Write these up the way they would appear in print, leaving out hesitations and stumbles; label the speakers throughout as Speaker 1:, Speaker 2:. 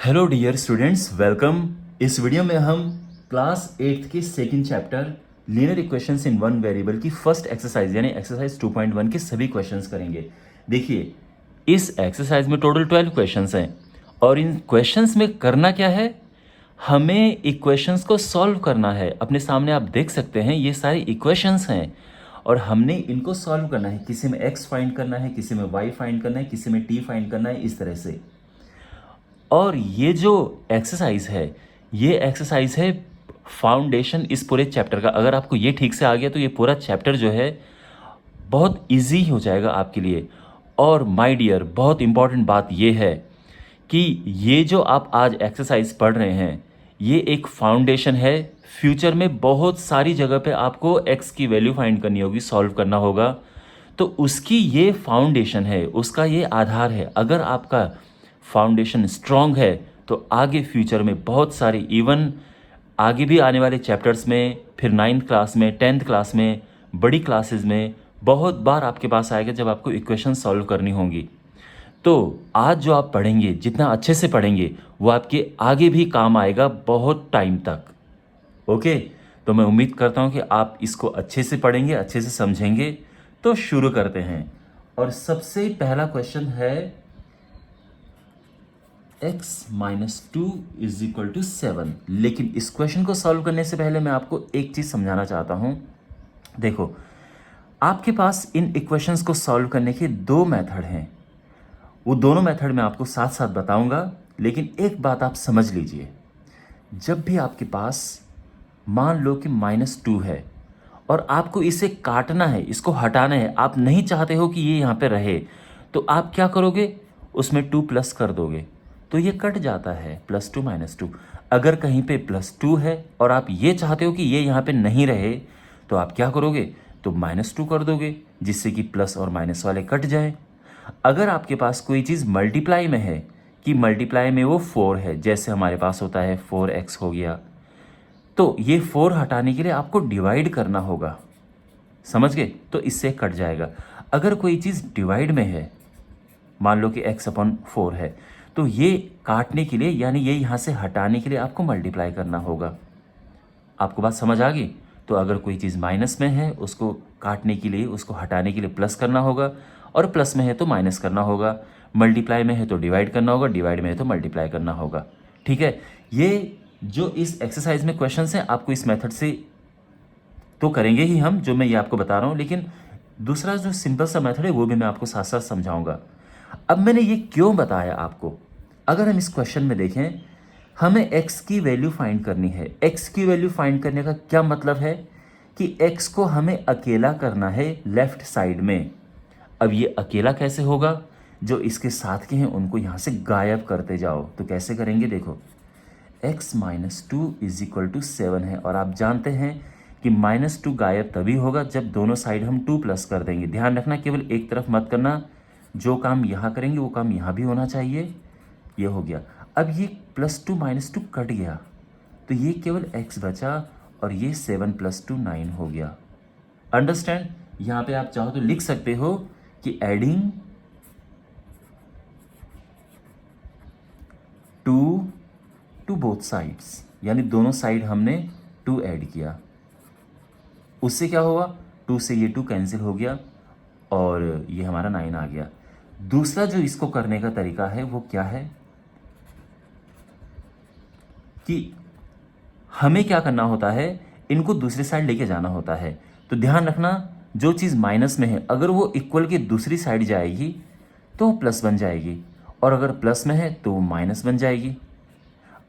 Speaker 1: Hello dear students, welcome. इस video में हम क्लास 8th के second chapter linear equations in one variable की फर्स्ट एक्सरसाइज यानी एक्सरसाइज 2.1 के सभी क्वेश्चंस करेंगे। देखिए, इस एक्सरसाइज में टोटल 12 क्वेश्चंस हैं और इन क्वेश्चंस में करना क्या है, हमें इक्वेशंस को सॉल्व करना है। अपने सामने आप देख सकते हैं ये सारी इक्वेशंस हैं और हमने इनको सॉल्व करना है। किसी में x फाइंड करना है, किसी में y फाइंड करना है, किसी में t फाइंड करना है, इस तरह से। और ये जो एक्सरसाइज है, ये एक्सरसाइज है फाउंडेशन इस पूरे चैप्टर का। अगर आपको ये ठीक से आ गया तो ये पूरा चैप्टर जो है बहुत इजी हो जाएगा आपके लिए। और माय डियर, बहुत इंपॉर्टेंट बात ये है कि ये जो आप आज एक्सरसाइज पढ़ रहे हैं, ये एक फाउंडेशन है। फ्यूचर में बहुत सारी जगह पे आपको x की वैल्यू फाइंड करनी होगी, सॉल्व करना होगा, तो उसकी ये फाउंडेशन है, उसका ये आधार है। अगर आपका फाउंडेशन स्ट्रांग है तो आगे फ्यूचर में बहुत सारे, इवन आगे भी आने वाले चैप्टर्स में, फिर 9th क्लास में, 10th क्लास में, बड़ी क्लासेस में बहुत बार आपके पास आएगा जब आपको इक्वेशन सॉल्व करनी होंगी। तो आज जो आप पढ़ेंगे, जितना अच्छे से पढ़ेंगे, वो आपके आगे भी काम आएगा बहुत टाइम तक। ओके, तो मैं उम्मीद करता हूँ कि आप इसको अच्छे से पढ़ेंगे, अच्छे से समझेंगे। तो शुरू करते हैं। और सबसे पहला क्वेश्चन है x minus 2 is equal to 7। लेकिन इस क्वेश्चन को सॉल्व करने से पहले मैं आपको एक चीज़ समझाना चाहता हूँ। देखो, आपके पास इन इक्वेशंस को सॉल्व करने के दो मेथड हैं। वो दोनों मेथड मैं आपको साथ साथ बताऊंगा, लेकिन एक बात आप समझ लीजिए। जब भी आपके पास मान लो कि -2 है और आपको इसे काटना है, इसको हटाना है, आप नहीं चाहते हो कि ये यहाँ पे रहे, तो आप क्या करोगे, उसमें 2 प्लस कर दोगे तो ये कट जाता है, +2 -2। अगर कहीं पे +2 है और आप ये चाहते हो कि ये यहाँ पे नहीं रहे, तो आप क्या करोगे, तो -2 कर दोगे, जिससे कि प्लस और माइनस वाले कट जाए। अगर आपके पास कोई चीज़ मल्टीप्लाई में है, कि मल्टीप्लाई में वो 4 है, जैसे हमारे पास होता है 4x हो गया, तो ये 4 हटाने के लिए आपको डिवाइड करना होगा। समझ गए? तो इससे कट जाएगा। अगर कोई चीज़ डिवाइड में है, मान लो कि x/4 है, तो ये काटने के लिए, यानी ये यहाँ से हटाने के लिए आपको मल्टीप्लाई करना होगा। आपको बात समझ आ गई? तो अगर कोई चीज़ माइनस में है, उसको काटने के लिए, उसको हटाने के लिए प्लस करना होगा, और प्लस में है तो माइनस करना होगा। मल्टीप्लाई में है तो डिवाइड करना होगा, डिवाइड में है तो मल्टीप्लाई करना होगा। ठीक है? ये जो इस एक्सरसाइज में क्वेश्चंस हैं, आपको इस मेथड से तो करेंगे ही हम, जो मैं ये आपको बता रहा हूँ, लेकिन दूसरा जो सिंपल सा मेथड है वो भी मैं आपको साथ साथ समझाऊंगा। अब मैंने ये क्यों बताया आपको, अगर हम इस क्वेश्चन में देखें, हमें x की वैल्यू फाइंड करनी है। x की वैल्यू फाइंड करने का क्या मतलब है कि x को हमें अकेला करना है लेफ्ट साइड में। अब ये अकेला कैसे होगा, जो इसके साथ के हैं उनको यहाँ से गायब करते जाओ। तो कैसे करेंगे, देखो, x minus 2 is equal to 7 है, और आप जानते हैं कि -2 गायब तभी होगा जब दोनों साइड हम 2 प्लस कर देंगे। ध्यान रखना, केवल एक तरफ मत करना, जो काम यहाँ करेंगे वो काम यहाँ भी होना चाहिए। ये हो गया। अब ये +2 -2 कट गया, तो ये केवल x बचा, और ये 7 + 2 9 हो गया। अंडरस्टैंड? यहाँ पे आप चाहो तो लिख सकते हो कि एडिंग 2 टू बोथ साइड्स, यानी दोनों साइड हमने 2 ऐड किया। उससे क्या हुआ, 2 से ये 2 कैंसिल हो गया और ये हमारा 9 आ गया। दूसरा जो इसको करने का तरीका है वो क्या है कि हमें क्या करना होता है, इनको दूसरी साइड लेके जाना होता है। तो ध्यान रखना, जो चीज़ माइनस में है, अगर वो इक्वल की दूसरी साइड जाएगी तो वो प्लस बन जाएगी, और अगर प्लस में है तो वो माइनस बन जाएगी।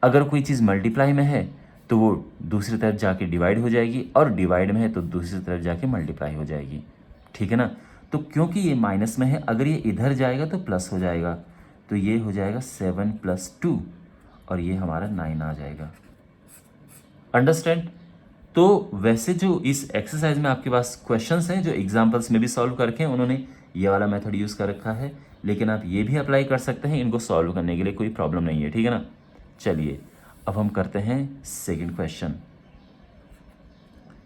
Speaker 1: अगर कोई चीज़ मल्टीप्लाई में है तो वो दूसरी तरफ जाके डिवाइड हो जाएगी, और डिवाइड में है तो दूसरी तरफ जाके मल्टीप्लाई हो जाएगी। ठीक है ना? तो क्योंकि ये माइनस में है, अगर ये इधर जाएगा तो प्लस हो जाएगा, तो ये हो जाएगा 7 + 2, और ये हमारा 9 आ जाएगा। अंडरस्टैंड? तो वैसे जो इस एक्सरसाइज में आपके पास क्वेश्चंस हैं, जो एग्जांपल्स में भी सॉल्व करके उन्होंने ये वाला मेथड यूज़ कर रखा है, लेकिन आप ये भी अप्लाई कर सकते हैं, इनको सॉल्व करने के लिए कोई प्रॉब्लम नहीं है। ठीक है ना? चलिए, अब हम करते हैं सेकंड क्वेश्चन।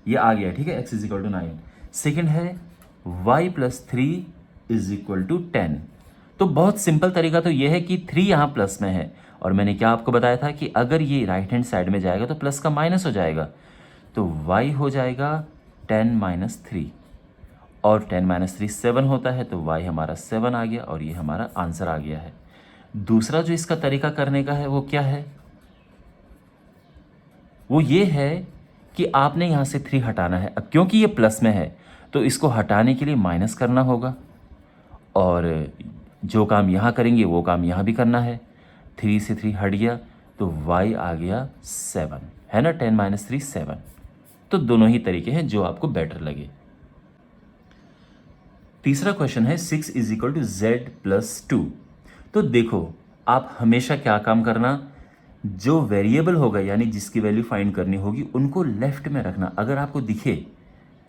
Speaker 1: ये आ गया, ठीक है, x = 9। सेकंड है y + 3 = 10। तो बहुत सिंपल तरीका तो ये है कि 3 यहाँ प्लस में है और मैंने क्या आपको बताया था कि अगर ये राइट हैंड साइड में जाएगा तो प्लस का माइनस हो जाएगा, तो y हो जाएगा 10-3, और 10-3 7 होता है, तो y हमारा 7 आ गया और ये हमारा आंसर आ गया है। दूसरा जो इसका तरीका करने का है वो क्या है, वो ये है कि आपने यहाँ से 3 हटाना है। अब क्योंकि ये प्लस में है तो इसको हटाने के लिए माइनस करना होगा, और जो काम यहाँ करेंगे वो काम यहाँ भी करना है। 3 से 3 हट गया तो y आ गया 7, है ना, 10-3 7। तो दोनों ही तरीके हैं जो आपको बेटर लगे। तीसरा क्वेश्चन है 6 = z+2। तो देखो, आप हमेशा क्या काम करना, जो वेरिएबल होगा यानी जिसकी वैल्यू फाइंड करनी होगी उनको लेफ्ट में रखना। अगर आपको दिखे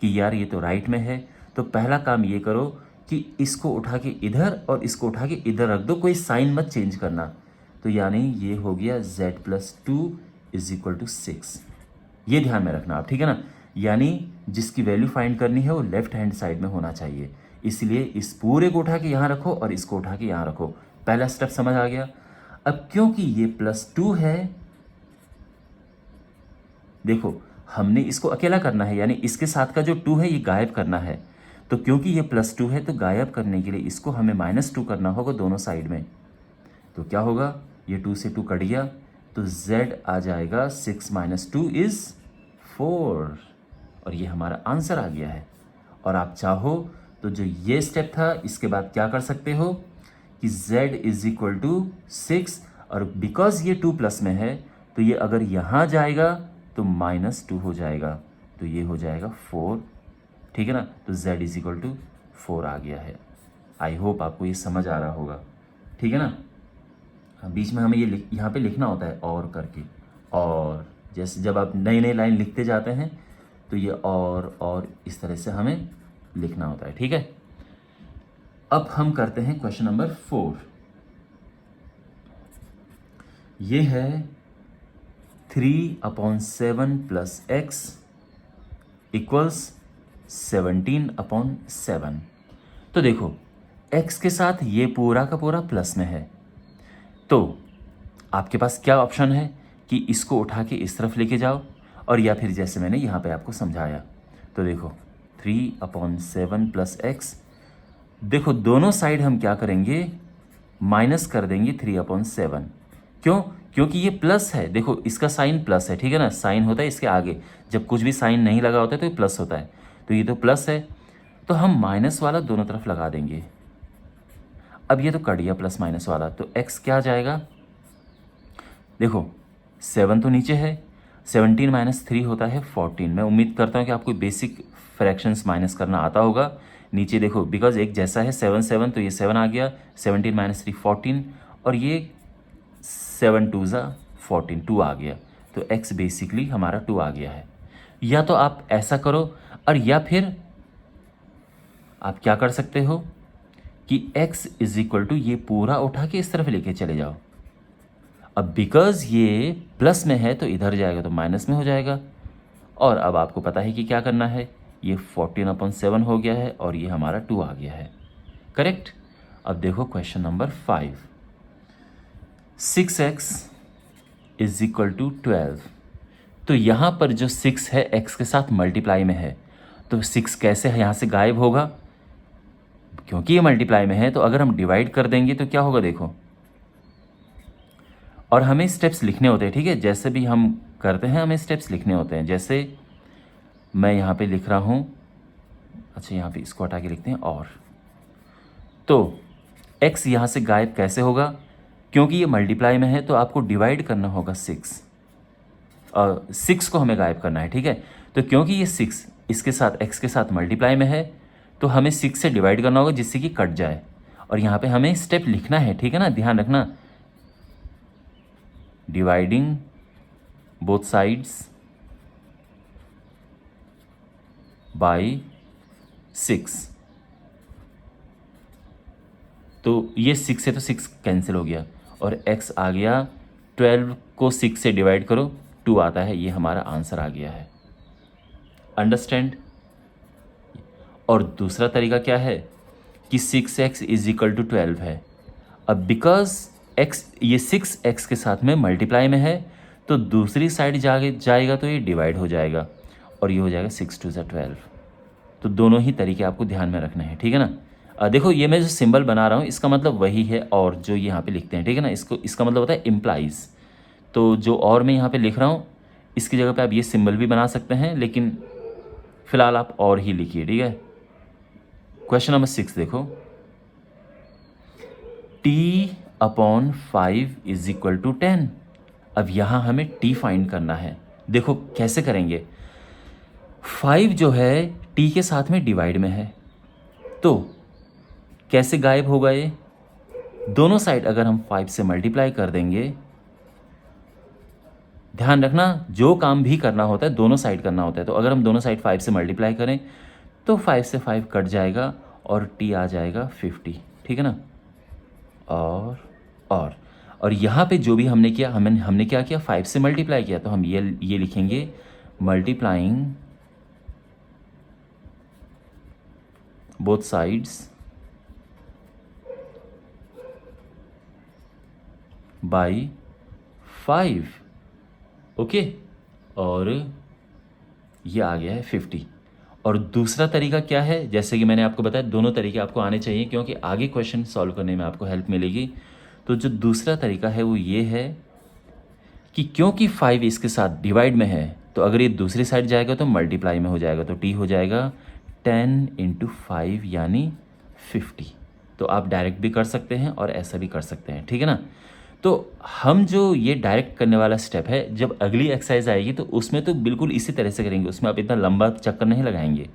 Speaker 1: कि यार ये तो राइट में है, तो पहला काम ये करो कि इसको उठा के इधर और इसको उठा के इधर रख दो, कोई साइन मत चेंज करना। तो यानी ये हो गया z+2 = 6। ये ध्यान में रखना आप, ठीक है ना। यानी जिसकी वैल्यू फाइंड करनी है वो लेफ्ट हैंड साइड में होना चाहिए, इसलिए इस पूरे को उठा के यहाँ रखो और इसको उठा के यहाँ रखो। पहला स्टेप समझ आ गया। अब क्योंकि ये +2 है, देखो हमने इसको अकेला करना है, यानी इसके साथ का जो 2 है ये गायब करना है। तो क्योंकि ये +2 है तो गायब करने के लिए इसको हमें -2 करना होगा दोनों साइड में। तो क्या होगा, ये 2 से 2 कट गया तो z आ जाएगा 6 - 2 = 4, और ये हमारा आंसर आ गया है। और आप चाहो तो जो ये स्टेप था इसके बाद क्या कर सकते हो कि z = 6, और बिकॉज ये 2 प्लस में है तो ये अगर यहाँ जाएगा तो -2 हो जाएगा, तो ये हो जाएगा 4, ठीक है ना। तो z = 4 आ गया है। आई होप आपको ये समझ आ रहा होगा, ठीक है ना। हाँ, बीच में हमें ये यहाँ पे लिखना होता है और करके, और जैसे जब आप नई नई लाइन लिखते जाते हैं तो ये और इस तरह से हमें लिखना होता है, ठीक है। अब हम करते हैं क्वेश्चन नंबर 4। ये है 3/7 + x = 17/7। तो देखो x के साथ ये पूरा का पूरा प्लस में है, तो आपके पास क्या ऑप्शन है कि इसको उठा के इस तरफ लेके जाओ, और या फिर जैसे मैंने यहाँ पे आपको समझाया। तो देखो 3/7 + x, देखो दोनों साइड हम क्या करेंगे, माइनस कर देंगे 3/7। क्यों, क्योंकि ये प्लस है। देखो इसका साइन प्लस है, ठीक है ना, साइन होता है इसके आगे, जब कुछ भी साइन नहीं लगा होता है तो ये प्लस होता है, तो ये तो प्लस है, तो हम माइनस वाला दोनों तरफ लगा देंगे। अब ये तो कट गया प्लस माइनस वाला, तो x क्या आ जाएगा, देखो 7 तो नीचे है, 17 - 3 होता है 14। मैं उम्मीद करता हूँ कि आपको बेसिक फ्रैक्शंस माइनस करना आता होगा। नीचे देखो बिकॉज एक जैसा है 7 7, तो ये 7 आ गया, 17 - 3 14, और ये 7 2 = 14, 2 आ गया, तो x बेसिकली हमारा 2 आ गया है। या तो आप ऐसा करो, और या फिर आप क्या कर सकते हो कि x = ये पूरा उठा के इस तरफ लेके चले जाओ। अब बिकॉज ये प्लस में है तो इधर जाएगा तो माइनस में हो जाएगा, और अब आपको पता है कि क्या करना है, ये 14/7 हो गया है और ये हमारा 2 आ गया है, करेक्ट। अब देखो क्वेश्चन नंबर 5, 6x = 12। तो यहाँ पर जो 6 है x के साथ मल्टीप्लाई में है, तो 6 कैसे यहाँ से गायब होगा, क्योंकि ये मल्टीप्लाई में है तो अगर हम डिवाइड कर देंगे तो क्या होगा, देखो, और हमें स्टेप्स लिखने होते हैं, ठीक है, जैसे भी हम करते हैं हमें स्टेप्स लिखने होते हैं। जैसे मैं यहाँ पे लिख रहा हूँ, अच्छा यहाँ पे इसको हटा के लिखते हैं, और तो x यहाँ से गायब कैसे होगा, क्योंकि ये मल्टीप्लाई में है तो आपको डिवाइड करना होगा 6, और 6 को हमें गायब करना है, ठीक है। तो क्योंकि ये 6 इसके साथ x के साथ मल्टीप्लाई में है तो हमें 6 से डिवाइड करना होगा जिससे कि कट जाए, और यहाँ पे हमें स्टेप लिखना है, ठीक है ना, ध्यान रखना, डिवाइडिंग बोथ साइड्स बाय 6। तो ये 6 है तो 6 कैंसिल हो गया, और x आ गया, 12 को 6 से डिवाइड करो 2 आता है, ये हमारा आंसर आ गया है। अंडरस्टैंड। और दूसरा तरीका क्या है कि 6x = 12 है। अब बिकॉज x, ये 6x के साथ में मल्टीप्लाई में है, तो दूसरी साइड जाएगा तो ये डिवाइड हो जाएगा और ये हो जाएगा 6 2 12। तो दोनों ही तरीके आपको ध्यान में रखने हैं, ठीक है ना। देखो ये मैं जो सिंबल बना रहा हूँ इसका मतलब वही है और जो यहाँ पे लिखते हैं, ठीक है ना। इसका मतलब होता है इम्प्लाइज। तो जो और मैं यहाँ पे लिख रहा हूँ इसकी जगह पे आप ये सिंबल भी बना सकते हैं, लेकिन फिलहाल आप और ही लिखिए, ठीक है। क्वेश्चन नंबर 6 देखो, t/5 इज इक्वल टू 10। अब यहाँ हमें t फाइंड करना है। देखो कैसे करेंगे, 5 जो है t के साथ में डिवाइड में है, तो कैसे गायब होगा ये, दोनों साइड अगर हम 5 से मल्टीप्लाई कर देंगे, ध्यान रखना जो काम भी करना होता है दोनों साइड करना होता है। तो अगर हम दोनों साइड 5 से मल्टीप्लाई करें तो 5 से 5 कट जाएगा और t आ जाएगा 50, ठीक है ना। और यहाँ पे जो भी हमने किया, हमने क्या किया, 5 से मल्टीप्लाई किया, तो हम ये लिखेंगे multiplying both sides by 5, okay. और ये आ गया है 50। और दूसरा तरीका क्या है, जैसे कि मैंने आपको बताया दोनों तरीके आपको आने चाहिए क्योंकि आगे क्वेश्चन सॉल्व करने में आपको हेल्प मिलेगी। तो जो दूसरा तरीका है वो ये है कि क्योंकि 5 इसके साथ डिवाइड में है, तो अगर ये दूसरी साइड जाएगा तो मल्टीप्लाई में हो जाएगा, तो t हो जाएगा 10 × 5 यानी 50। तो आप डायरेक्ट भी कर सकते हैं और ऐसा भी कर सकते हैं, ठीक है ना। तो हम जो ये डायरेक्ट करने वाला स्टेप है, जब अगली एक्सरसाइज आएगी तो उसमें तो बिल्कुल इसी तरह से करेंगे, उसमें आप इतना लंबा चक्कर नहीं लगाएंगे।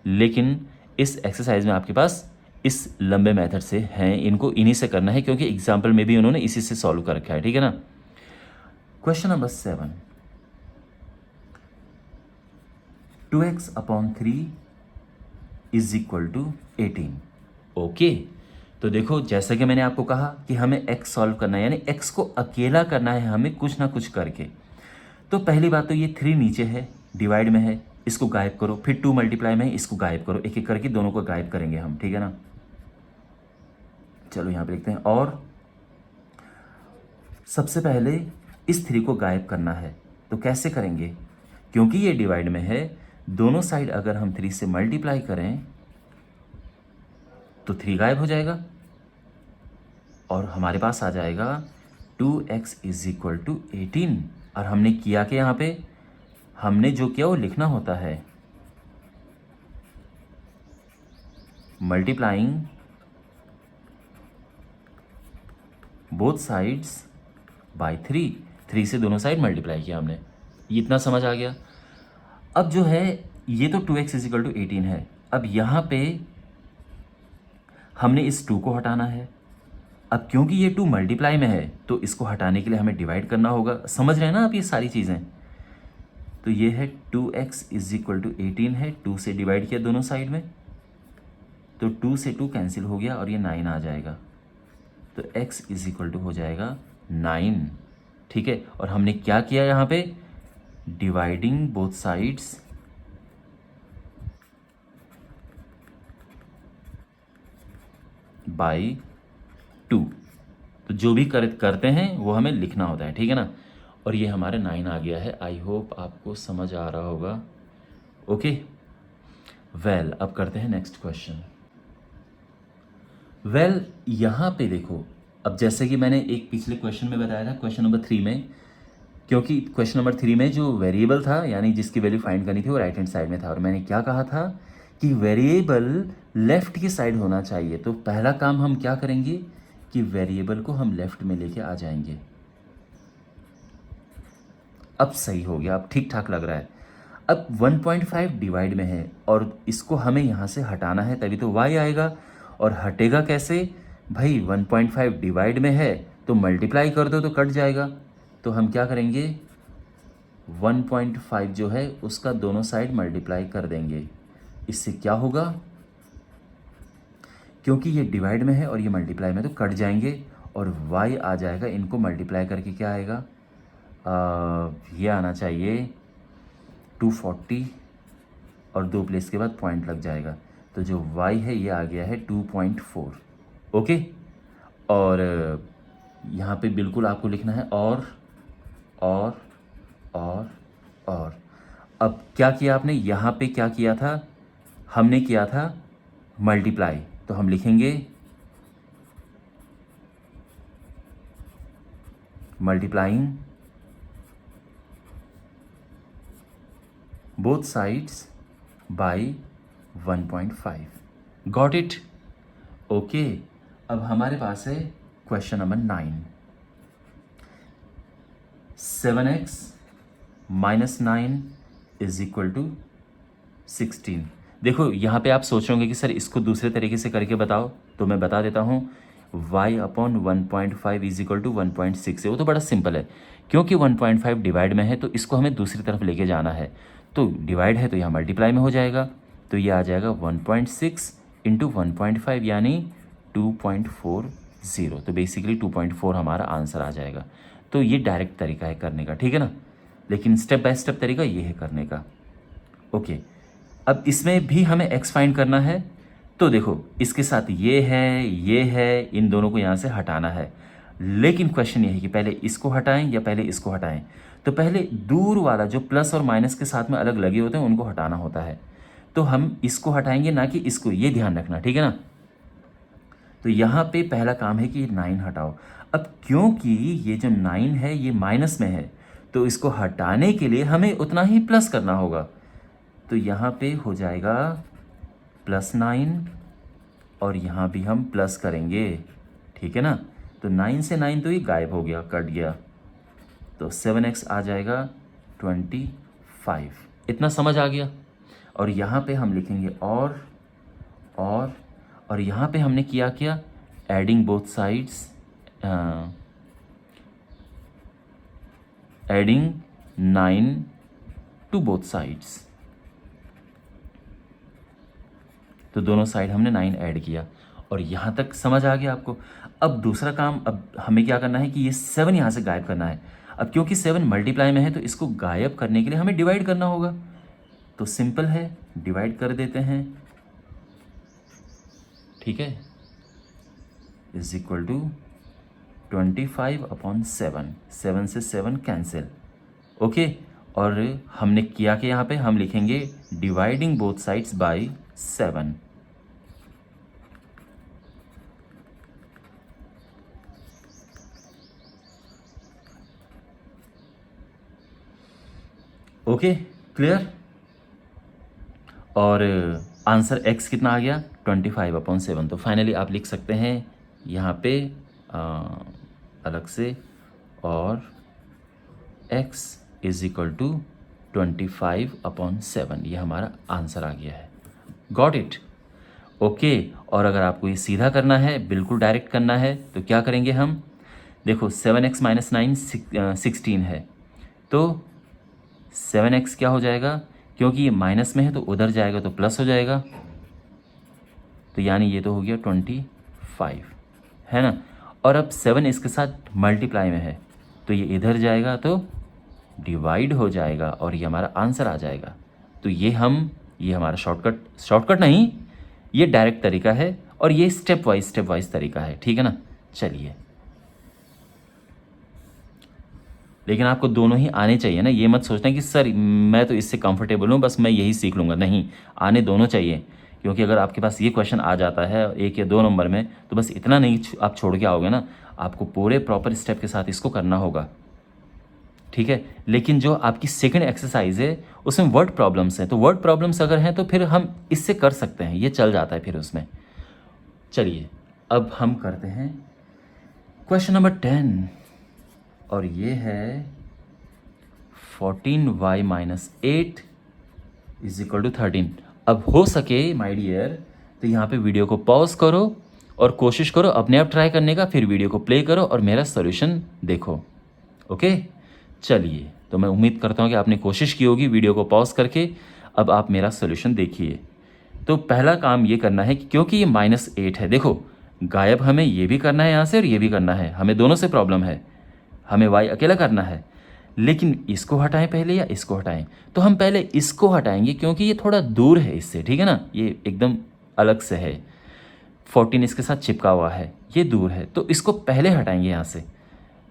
Speaker 1: लेकिन इस एक्सरसाइज में आपके पास इस लंबे मेथड से हैं, इनको इन्हीं से करना है क्योंकि एग्जाम्पल में भी उन्होंने इसी से सॉल्व कर रखा है, ठीक है ना। Question number 7, 2x/3 is equal to 18, okay. तो देखो जैसा कि मैंने आपको कहा कि हमें x सॉल्व करना है, यानी x को अकेला करना है हमें कुछ ना कुछ करके। तो पहली बात तो ये 3 नीचे है, डिवाइड में है, इसको गायब करो, फिर 2 मल्टीप्लाई में है, इसको गायब करो, एक एक करके दोनों को गायब करेंगे हम, ठीक है ना। चलो यहाँ पे लिखते हैं, और सबसे पहले इस 3 को गायब करना है। तो कैसे करेंगे, क्योंकि ये डिवाइड में है, दोनों साइड अगर हम 3 से मल्टीप्लाई करें तो 3 गायब हो जाएगा और हमारे पास आ जाएगा 2x इज इक्वल टू 18। और हमने किया कि यहाँ पे हमने जो किया वो लिखना होता है, मल्टीप्लाइंग बोथ साइड्स बाय 3 से दोनों साइड मल्टीप्लाई किया हमने, ये इतना समझ आ गया। अब जो है ये तो 2x इज इक्वल टू 18 है। अब यहाँ पे हमने इस 2 को हटाना है। अब क्योंकि ये 2 मल्टीप्लाई में है तो इसको हटाने के लिए हमें डिवाइड करना होगा, समझ रहे हैं ना आप ये सारी चीज़ें। तो ये है 2x इज इक्वल टू 18 है, 2 से डिवाइड किया दोनों साइड में, तो 2 से 2 कैंसिल हो गया और ये 9 आ जाएगा, तो x इज इक्वल टू हो जाएगा 9, ठीक है। और हमने क्या किया यहाँ पे, डिवाइडिंग बोथ साइड्स बाई 2। तो जो भी करते हैं वो हमें लिखना होता है, ठीक है ना। और ये हमारे 9 आ गया है। आई होप आपको समझ आ रहा होगा, ओके। वेल अब करते हैं नेक्स्ट क्वेश्चन। वेल यहाँ पे देखो, अब जैसे कि मैंने एक पिछले क्वेश्चन में बताया था, क्वेश्चन नंबर 3 में, क्योंकि क्वेश्चन नंबर 3 में जो वेरिएबल था यानी जिसकी वैल्यू फाइंड करनी थी वो राइट हैंड साइड में था, और मैंने क्या कहा था कि वेरिएबल लेफ्ट की साइड होना चाहिए। तो पहला काम हम क्या करेंगे कि वेरिएबल को हम लेफ्ट में लेके आ जाएंगे। अब सही हो गया, अब ठीक ठाक लग रहा है। अब 1.5 डिवाइड में है और इसको हमें यहाँ से हटाना है, तभी तो y आएगा। और हटेगा कैसे भाई, 1.5 डिवाइड में है तो मल्टीप्लाई कर दो तो कट जाएगा। तो हम क्या करेंगे, 1.5 जो है उसका दोनों साइड मल्टीप्लाई कर देंगे। इससे क्या होगा, क्योंकि ये डिवाइड में है और ये मल्टीप्लाई में, तो कट जाएंगे और y आ जाएगा। इनको मल्टीप्लाई करके क्या आएगा, ये आना चाहिए 240 और 2 प्लेस के बाद पॉइंट लग जाएगा, तो जो y है ये आ गया है 2.4, ओके। और यहाँ पे बिल्कुल आपको लिखना है और। अब क्या किया आपने, यहाँ पे क्या किया था, हमने किया था मल्टीप्लाई, तो हम लिखेंगे multiplying both sides by 1.5। Got it? Okay, अब हमारे पास है question number 9। 7x minus 9 is equal to 16। देखो यहाँ पे आप सोचोगे कि सर इसको दूसरे तरीके से करके बताओ, तो मैं बता देता हूँ। y upon 1.5 is equal to 1.6 है। वो तो बड़ा सिंपल है, क्योंकि 1.5 डिवाइड में है तो इसको हमें दूसरी तरफ लेके जाना है। तो डिवाइड है तो यहाँ मल्टीप्लाई में हो जाएगा, तो ये आ जाएगा 1.6 इंटू 1.5 यानी 2.40। तो बेसिकली 2.4 हमारा आंसर आ जाएगा। तो ये डायरेक्ट तरीका है करने का, ठीक है ना, लेकिन स्टेप बाय स्टेप तरीका ये है करने का। ओके, अब इसमें भी हमें x फाइंड करना है। तो देखो इसके साथ ये है, इन दोनों को यहाँ से हटाना है। लेकिन क्वेश्चन ये है कि पहले इसको हटाएं या पहले इसको हटाएं। तो पहले दूर वाला जो प्लस और माइनस के साथ में अलग लगे होते हैं उनको हटाना होता है। तो हम इसको हटाएंगे, ना कि इसको, ये ध्यान रखना, ठीक है ना। तो यहाँ पे पहला काम है कि 9 हटाओ। अब क्योंकि ये जो 9 है ये माइनस में है, तो इसको हटाने के लिए हमें उतना ही प्लस करना होगा। तो यहाँ पे हो जाएगा +9 और यहाँ भी हम प्लस करेंगे, ठीक है ना। तो 9 से 9 तो ये गायब हो गया, कट गया, तो 7x आ जाएगा 25। इतना समझ आ गया। और यहाँ पे हम लिखेंगे और यहाँ पे हमने किया क्या, adding both sides, adding 9 to both sides. तो दोनों साइड हमने 9 ऐड किया और यहाँ तक समझ आ गया आपको। अब दूसरा काम, अब हमें क्या करना है कि ये 7 यहाँ से गायब करना है। अब क्योंकि 7 मल्टीप्लाई में है तो इसको गायब करने के लिए हमें डिवाइड करना होगा। तो सिंपल है, डिवाइड कर देते हैं, ठीक है, इज इक्वल टू 25/7। 7 से 7 कैंसिल, ओके। और हमने किया कि यहाँ पे हम लिखेंगे dividing both sides bye 7। Okay, clear. और आंसर x कितना आ गया, 25/7। तो फाइनली आप लिख सकते हैं यहाँ पे अलग से, और x इज इक्वल टू 25/7। ये हमारा आंसर आ गया है। Got it? ओके। और अगर आपको ये सीधा करना है, बिल्कुल डायरेक्ट करना है, तो क्या करेंगे हम, देखो 7x माइनस 9 16 है, तो 7x क्या हो जाएगा, क्योंकि ये माइनस में है तो उधर जाएगा तो प्लस हो जाएगा, तो यानी ये तो हो गया 25, है ना। और अब 7 इसके साथ मल्टीप्लाई में है तो ये इधर जाएगा तो डिवाइड हो जाएगा और ये हमारा आंसर आ जाएगा। तो ये हमारा शॉर्टकट नहीं, ये डायरेक्ट तरीका है और ये स्टेप वाइज तरीका है, ठीक है ना। चलिए, लेकिन आपको दोनों ही आने चाहिए ना। ये मत सोचना कि सर मैं तो इससे कंफर्टेबल हूँ, बस मैं यही सीख लूँगा। नहीं, आने दोनों चाहिए, क्योंकि अगर आपके पास ये क्वेश्चन आ जाता है 1 या 2 नंबर में, तो बस इतना नहीं आप छोड़ के आओगे ना, आपको पूरे प्रॉपर स्टेप के साथ इसको करना होगा, ठीक है। लेकिन जो आपकी सेकंड एक्सरसाइज है उसमें वर्ड प्रॉब्लम्स हैं, तो वर्ड प्रॉब्लम्स अगर हैं तो फिर हम इससे कर सकते हैं, ये चल जाता है फिर उसमें। चलिए, अब हम करते हैं क्वेश्चन नंबर 10, और ये है 14y minus 8 is equal to 13। अब हो सके माय डियर तो यहाँ पे वीडियो को पॉज करो और कोशिश करो अपने आप ट्राई करने का, फिर वीडियो को प्ले करो और मेरा सॉल्यूशन देखो, ओके। चलिए, तो मैं उम्मीद करता हूँ कि आपने कोशिश की होगी वीडियो को पॉज करके। अब आप मेरा सॉल्यूशन देखिए। तो पहला काम ये करना है कि क्योंकि ये -8 है, देखो गायब हमें ये भी करना है यहाँ से और ये भी करना है, हमें दोनों से प्रॉब्लम है। हमें y अकेला करना है, लेकिन इसको हटाएं पहले या इसको हटाएं, तो हम पहले इसको हटाएंगे क्योंकि ये थोड़ा दूर है इससे, ठीक है ना, ये एकदम अलग से है। 14 इसके साथ चिपका हुआ है, ये दूर है, तो इसको पहले हटाएंगे यहाँ से।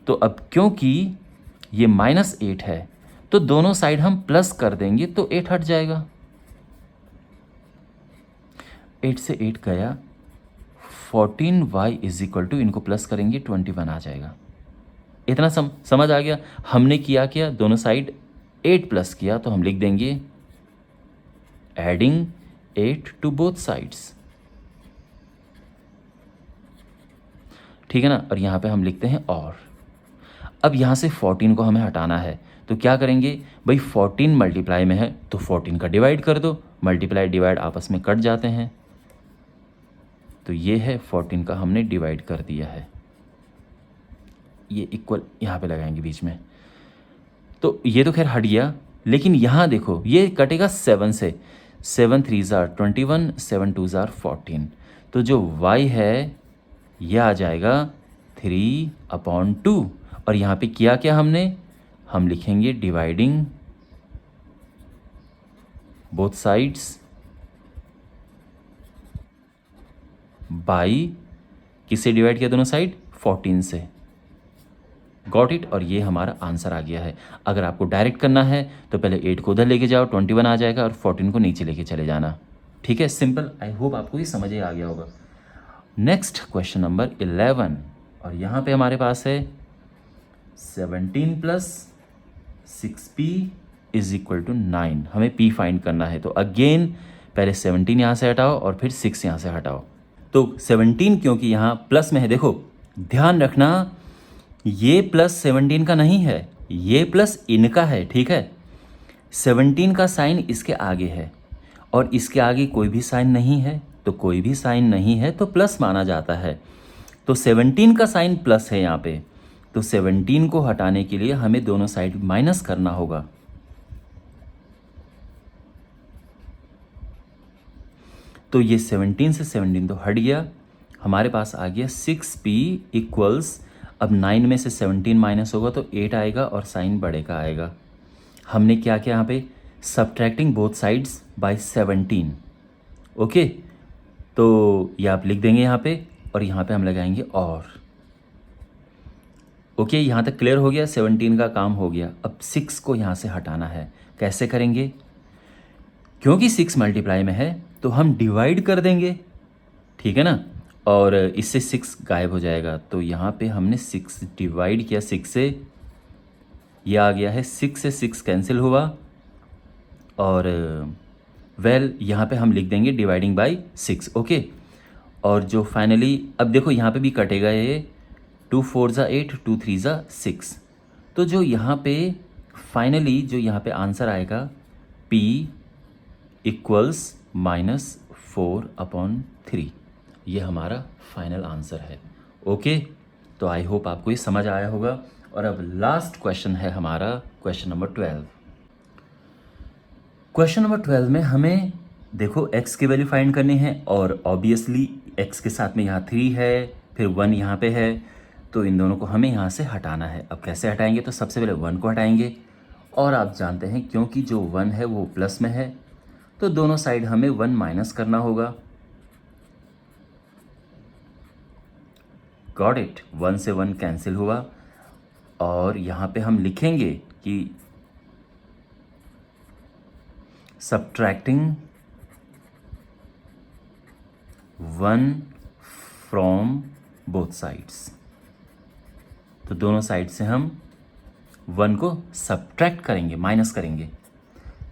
Speaker 1: तो अब क्योंकि ये -8 है तो दोनों साइड हम प्लस कर देंगे तो 8 हट जाएगा। 8 से 8 गया, 14y इज इक्वल टू, इनको प्लस करेंगे 21 आ जाएगा। इतना समझ आ गया। हमने किया दोनों साइड 8 प्लस किया तो हम लिख देंगे एडिंग 8 टू बोथ साइड्स, ठीक है ना। और यहाँ पे हम लिखते हैं और। अब यहाँ से 14 को हमें हटाना है तो क्या करेंगे भाई, 14 मल्टीप्लाई में है तो 14 का डिवाइड कर दो, मल्टीप्लाई डिवाइड आपस में कट जाते हैं, तो ये है 14 का हमने डिवाइड कर दिया है, ये इक्वल यहाँ पे लगाएंगे बीच में। तो ये तो खैर हट गया, लेकिन यहाँ देखो ये कटेगा 7 से, 7 3 ज़ार 21, 7 2 ज़ार 14, तो जो y है यह आ जाएगा 3/2। और यहाँ पे किया क्या हमने, हम लिखेंगे डिवाइडिंग बोथ साइड्स बाई, किससे डिवाइड किया दोनों साइड, 14 से। Got it. और ये हमारा आंसर आ गया है। अगर आपको डायरेक्ट करना है तो पहले 8 को उधर लेके जाओ, 21 आ जाएगा, और 14 को नीचे लेके चले जाना। ठीक है, सिंपल। आई होप आपको ये समझ आ गया होगा। नेक्स्ट क्वेश्चन नंबर 11, और यहाँ पे हमारे पास है 17 + 6p = 9। हमें p फाइंड करना है, तो अगेन पहले 17 यहाँ से हटाओ और फिर 6 यहाँ से हटाओ। तो 17 क्योंकि यहाँ प्लस में है, देखो ध्यान रखना ये प्लस 17 का नहीं है, ये प्लस इनका है, ठीक है। 17 का साइन इसके आगे है और इसके आगे कोई भी साइन नहीं है, तो कोई भी साइन नहीं है तो प्लस माना जाता है। तो 17 का साइन प्लस है यहाँ पे, तो 17 को हटाने के लिए हमें दोनों साइड माइनस करना होगा। तो ये 17 से 17 तो हट गया, हमारे पास आ गया 6p = अब 9 में से 17 माइनस होगा तो 8 आएगा और साइन बढ़ेगा आएगा। हमने क्या किया यहाँ पे, subtracting both sides bye 17। Okay, तो ये आप लिख देंगे यहाँ पे, और यहाँ पे हम लगाएंगे और। ओके, यहाँ तक क्लियर हो गया, 17 का काम हो गया। अब 6 को यहाँ से हटाना है, कैसे करेंगे, क्योंकि 6 मल्टीप्लाई में है तो हम डिवाइड कर देंगे, ठीक है ना, और इससे 6 गायब हो जाएगा। तो यहाँ पे हमने 6 डिवाइड किया 6 से, ये आ गया है 6 से 6 कैंसिल हुआ, और यहाँ पे हम लिख देंगे डिवाइडिंग बाय 6। ओके, और जो फाइनली अब देखो यहाँ पे भी कटेगा ये, 2 4 ज़ा 8, 2 3 ज़ा 6। तो जो यहाँ पे फाइनली जो यहाँ पे आंसर आएगा p = -4/3, ये हमारा फाइनल आंसर है। ओके, तो आई होप आपको ये समझ आया होगा। और अब लास्ट क्वेश्चन है हमारा क्वेश्चन नंबर 12। क्वेश्चन नंबर 12 में हमें देखो x की वैल्यू फाइंड करनी है, और ऑब्वियसली x के साथ में यहाँ 3 है, फिर 1 यहाँ पे है, तो इन दोनों को हमें यहाँ से हटाना है। अब कैसे हटाएंगे, तो सबसे पहले 1 को हटाएंगे, और आप जानते हैं क्योंकि जो 1 है वो प्लस में है तो दोनों साइड हमें 1 माइनस करना होगा। Got it. 1 से 1 कैंसिल हुआ, और यहाँ पे हम लिखेंगे कि सब्ट्रैक्टिंग 1 फ्रॉम बोथ साइड्स। तो दोनों साइड से हम 1 को सब्ट्रैक्ट करेंगे, माइनस करेंगे।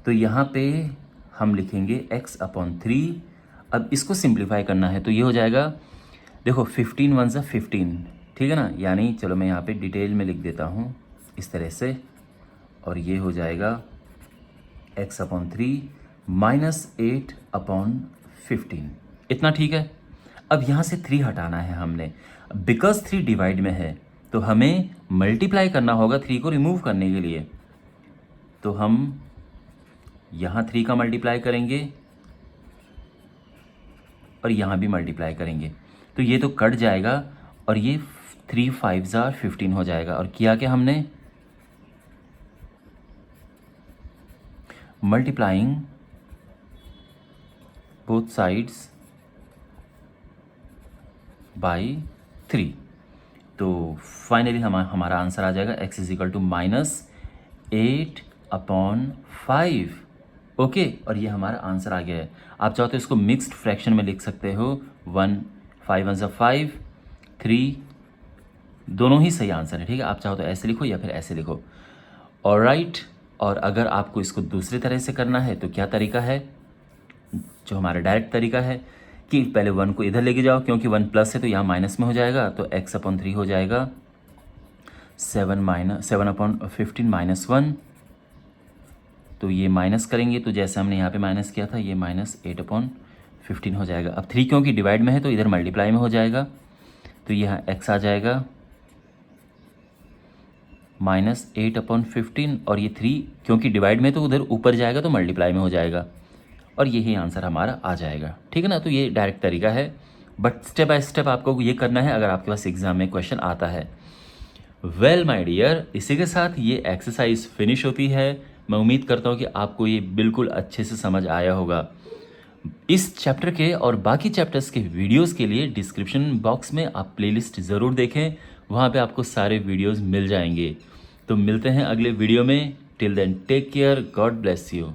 Speaker 1: तो यहाँ पे हम लिखेंगे x/3। अब इसको सिंप्लीफाई करना है तो ये हो जाएगा, देखो 15 1 ज़ा 15, ठीक है ना, यानी चलो मैं यहाँ पे डिटेल में लिख देता हूँ इस तरह से, और ये हो जाएगा x/3 -8/15। इतना ठीक है। अब यहाँ से 3 हटाना है हमने, बिकॉज 3 डिवाइड में है तो हमें मल्टीप्लाई करना होगा 3 को रिमूव करने के लिए। तो हम यहाँ 3 का मल्टीप्लाई करेंगे और यहाँ भी मल्टीप्लाई करेंगे, तो ये तो कट जाएगा, और ये 3 5 ज़ा 15 हो जाएगा। और किया क्या हमने, मल्टीप्लाइंग बोथ साइड्स बाय 3। तो फाइनली हमारा आंसर आ जाएगा x is equal to -8/5। Okay, और ये हमारा आंसर आ गया है। आप चाहो तो इसको मिक्स्ड फ्रैक्शन में लिख सकते हो। 1 5 1 5 3, दोनों ही सही आंसर है। ठीक है, आप चाहो तो ऐसे लिखो या फिर ऐसे लिखो। ऑलराइट, और अगर आपको इसको दूसरी तरह से करना है तो क्या तरीका है, जो हमारा डायरेक्ट तरीका है कि पहले 1 को इधर लेके जाओ, क्योंकि 1 प्लस है तो यहाँ माइनस में हो जाएगा, तो x/3 हो जाएगा 7/15 -1। तो ये माइनस करेंगे तो जैसे हमने यहाँ पे माइनस किया था, ये -8/15 हो जाएगा। अब 3 क्योंकि डिवाइड में है तो इधर मल्टीप्लाई में हो जाएगा, तो यहाँ x आ जाएगा -8/15, और ये 3 क्योंकि डिवाइड में तो उधर ऊपर जाएगा तो मल्टीप्लाई में हो जाएगा, और यही आंसर हमारा आ जाएगा। ठीक है ना, तो ये डायरेक्ट तरीका है, बट स्टेप बाय स्टेप आपको ये करना है अगर आपके पास एग्जाम में क्वेश्चन आता है। वेल माय डियर, इसी के साथ ये एक्सरसाइज फिनिश होती है। मैं उम्मीद करता हूँ कि आपको ये बिल्कुल अच्छे से समझ आया होगा। इस चैप्टर के और बाकी चैप्टर्स के वीडियोस के लिए डिस्क्रिप्शन बॉक्स में आप प्लेलिस्ट ज़रूर देखें, वहाँ पे आपको सारे वीडियोस मिल जाएंगे। तो मिलते हैं अगले वीडियो में। Till then take care, God bless you.